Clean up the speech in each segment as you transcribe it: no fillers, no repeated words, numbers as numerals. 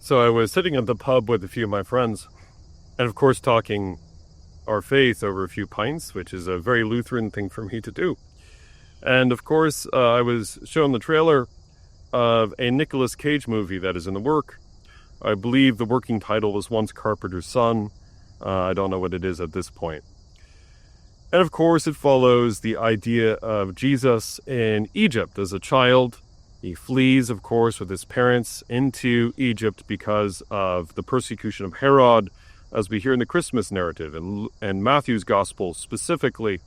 So I was sitting at the pub with a few of my friends, and of course talking our faith over a few pints, which is a very Lutheran thing for me to do. And of course, I was shown the trailer of a Nicolas Cage movie that is in the work. I believe the working title was Once Carpenter's Son. I don't know what it is at this point. And of course, it follows the idea of Jesus in Egypt as a child. He flees, of course, with his parents into Egypt because of the persecution of Herod, as we hear in the Christmas narrative and Matthew's Gospel specifically,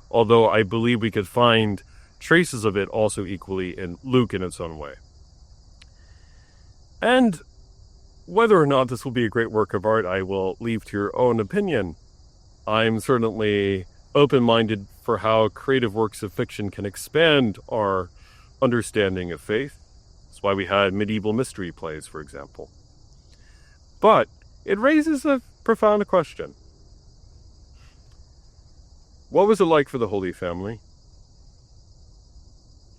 although I believe we could find traces of it also equally in Luke in its own way. And whether or not this will be a great work of art, I will leave to your own opinion. I'm certainly open-minded for how creative works of fiction can expand our understanding of faith. That's why we had medieval mystery plays, for example. But it raises a profound question. What was it like for the Holy Family?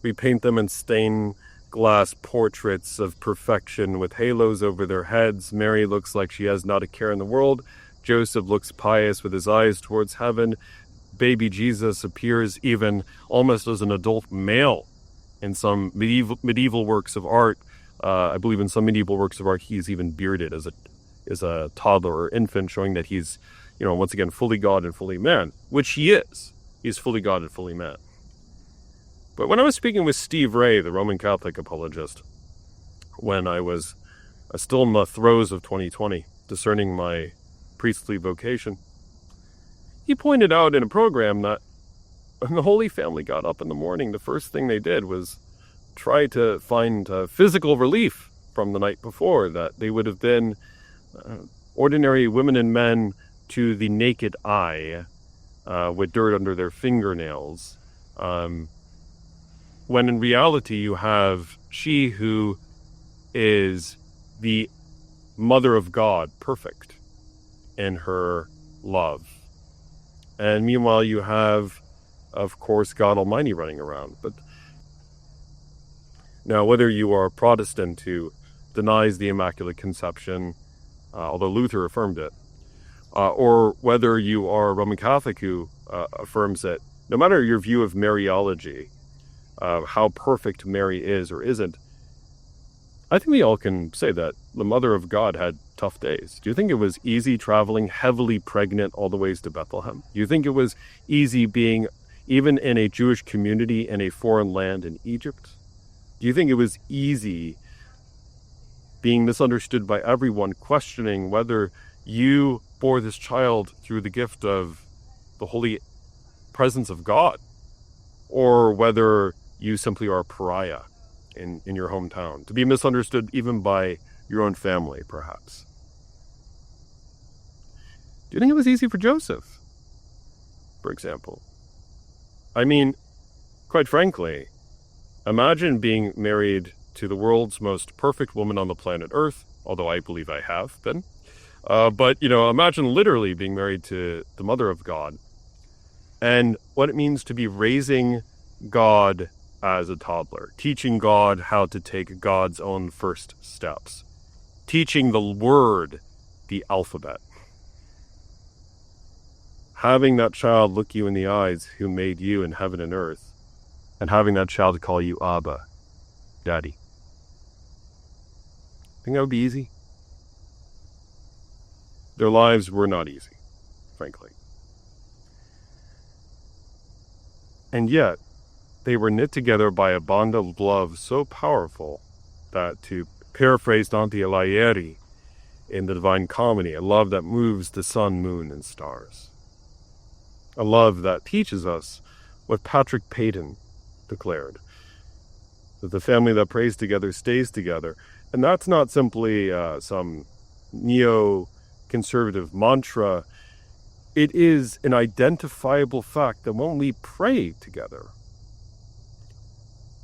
We paint them in stained glass portraits of perfection with halos over their heads. Mary looks like she has not a care in the world. Joseph looks pious with his eyes towards heaven. Baby Jesus appears even almost as an adult male in some medieval works of art. I believe in some medieval works of art, he is even bearded as a toddler or infant, showing that he's, once again, fully God and fully man, which he is. He's fully God and fully man. But when I was speaking with Steve Ray, the Roman Catholic apologist, when I was still in the throes of 2020, discerning my priestly vocation, he pointed out in a program that when the Holy Family got up in the morning, the first thing they did was try to find physical relief from the night before, that they would have been ordinary women and men to the naked eye, with dirt under their fingernails, when in reality you have she who is the Mother of God, perfect in her love. And meanwhile you have, of course, God Almighty running around. But now, whether you are a Protestant who denies the Immaculate Conception, although Luther affirmed it, or whether you are a Roman Catholic who affirms it, no matter your view of Mariology, how perfect Mary is or isn't, I think we all can say that the Mother of God had tough days. Do you think it was easy traveling heavily pregnant all the ways to Bethlehem? Do you think it was easy being even in a Jewish community in a foreign land in Egypt? Do you think it was easy being misunderstood by everyone, questioning whether you bore this child through the gift of the holy presence of God, or whether you simply are a pariah in your hometown, to be misunderstood even by your own family, perhaps? Do you think it was easy for Joseph, for example? I mean, quite frankly, imagine being married to the world's most perfect woman on the planet Earth, although I believe I have been. But imagine literally being married to the Mother of God, and what it means to be raising God as a toddler, teaching God how to take God's own first steps, teaching the word, the alphabet. Having that child look you in the eyes who made you in heaven and earth, and having that child call you Abba, Daddy. Think that would be easy? Their lives were not easy, frankly. And yet, they were knit together by a bond of love so powerful that, to paraphrase Dante Alighieri in the Divine Comedy, a love that moves the sun, moon, and stars. A love that teaches us what Patrick Peyton declared, that the family that prays together stays together. And that's not simply some neo-conservative mantra. It is an identifiable fact that when we pray together,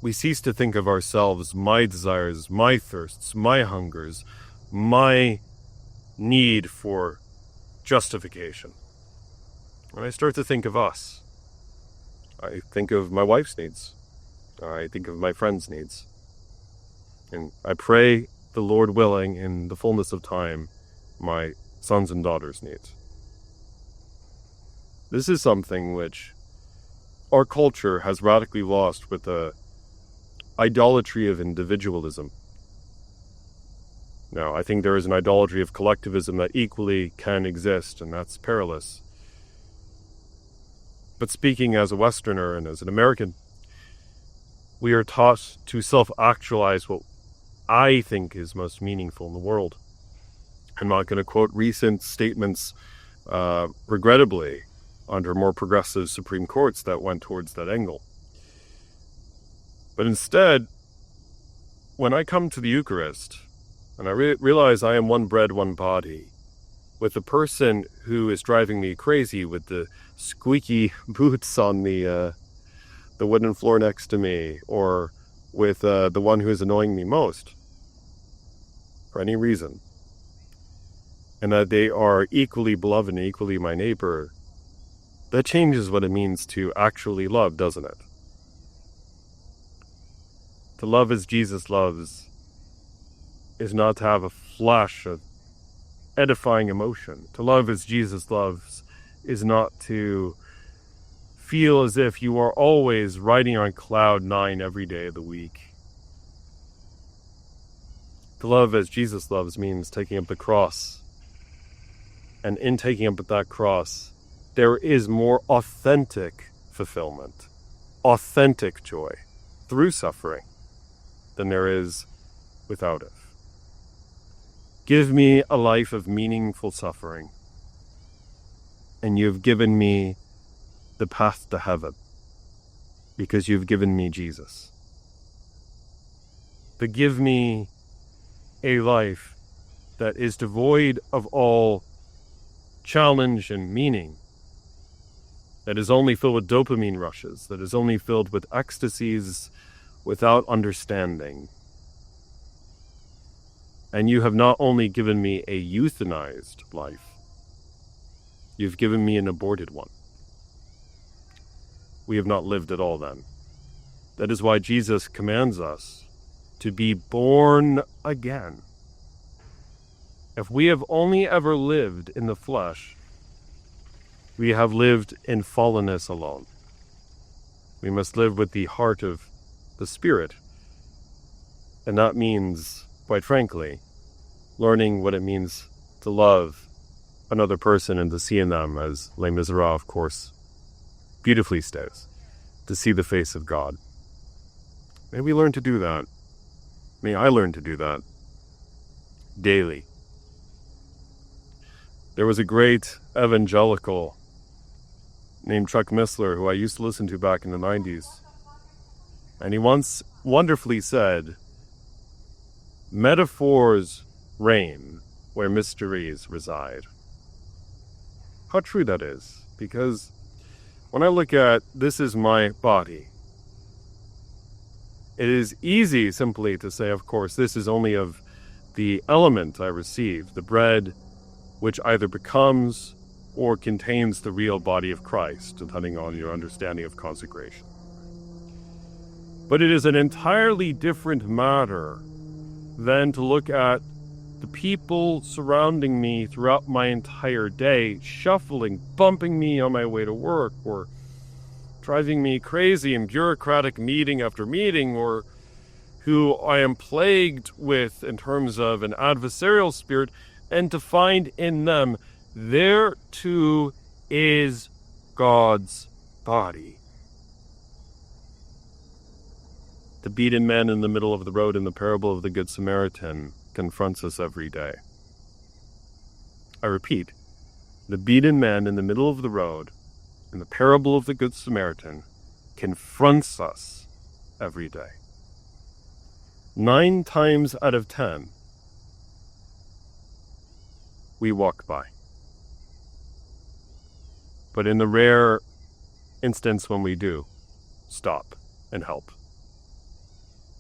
we cease to think of ourselves, my desires, my thirsts, my hungers, my need for justification. When I start to think of us, I think of my wife's needs. I think of my friends' needs. And I pray the Lord willing, in the fullness of time, my sons and daughters' needs. This is something which our culture has radically lost with the idolatry of individualism. Now, I think there is an idolatry of collectivism that equally can exist, and that's perilous. But speaking as a Westerner and as an American, we are taught to self-actualize what I think is most meaningful in the world. I'm not going to quote recent statements, regrettably, under more progressive Supreme Courts that went towards that angle. But instead, when I come to the Eucharist, and I realize I am one bread, one body, with the person who is driving me crazy with the squeaky boots on the wooden floor next to me, or with the one who is annoying me most, for any reason, and that they are equally beloved and equally my neighbor, that changes what it means to actually love, doesn't it? To love as Jesus loves is not to have a flash of edifying emotion. To love as Jesus loves is not to feel as if you are always riding on cloud 9 every day of the week. To love as Jesus loves means taking up the cross. And in taking up that cross, there is more authentic fulfillment, authentic joy through suffering than there is without it. Give me a life of meaningful suffering, and you've given me the path to heaven, because you've given me Jesus. But give me a life that is devoid of all challenge and meaning, that is only filled with dopamine rushes, that is only filled with ecstasies without understanding. And you have not only given me a euthanized life, you've given me an aborted one. We have not lived at all then. That is why Jesus commands us to be born again. If we have only ever lived in the flesh, we have lived in fallenness alone. We must live with the heart of the Spirit. And that means, quite frankly, learning what it means to love another person and to see in them, as Les Miserables, of course, beautifully states, to see the face of God. May we learn to do that. May I learn to do that daily. There was a great evangelical named Chuck Missler, who I used to listen to back in the 90s. And he once wonderfully said, "Metaphors reign where mysteries reside." How true that is, because when I look at this is my body, it is easy simply to say, of course, this is only of the element I receive, the bread which either becomes or contains the real body of Christ, depending on your understanding of consecration. But it is an entirely different matter than to look at the people surrounding me throughout my entire day, shuffling, bumping me on my way to work, or driving me crazy in bureaucratic meeting after meeting, or who I am plagued with in terms of an adversarial spirit, and to find in them, there too is God's body. The beaten man in the middle of the road in the parable of the Good Samaritan confronts us every day. I repeat, the beaten man in the middle of the road in the parable of the Good Samaritan confronts us every day. 9 times out of 10, we walk by. But in the rare instance when we do, stop and help.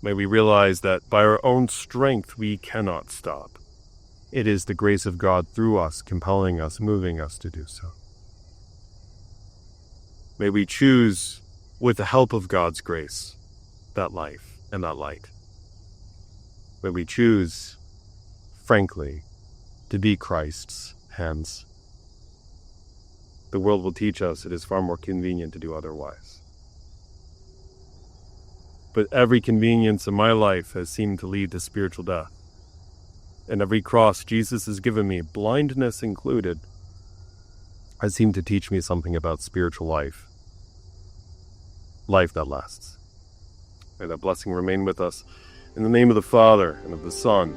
May we realize that by our own strength we cannot stop. It is the grace of God through us, compelling us, moving us to do so. May we choose, with the help of God's grace, that life and that light. May we choose frankly, to be Christ's hands. The world will teach us it is far more convenient to do otherwise. But every convenience in my life has seemed to lead to spiritual death. And every cross Jesus has given me, blindness included, has seemed to teach me something about spiritual life. Life that lasts. May that blessing remain with us. In the name of the Father, and of the Son,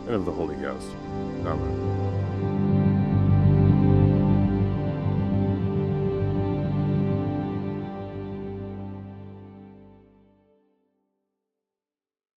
and of the Holy Ghost. Amen.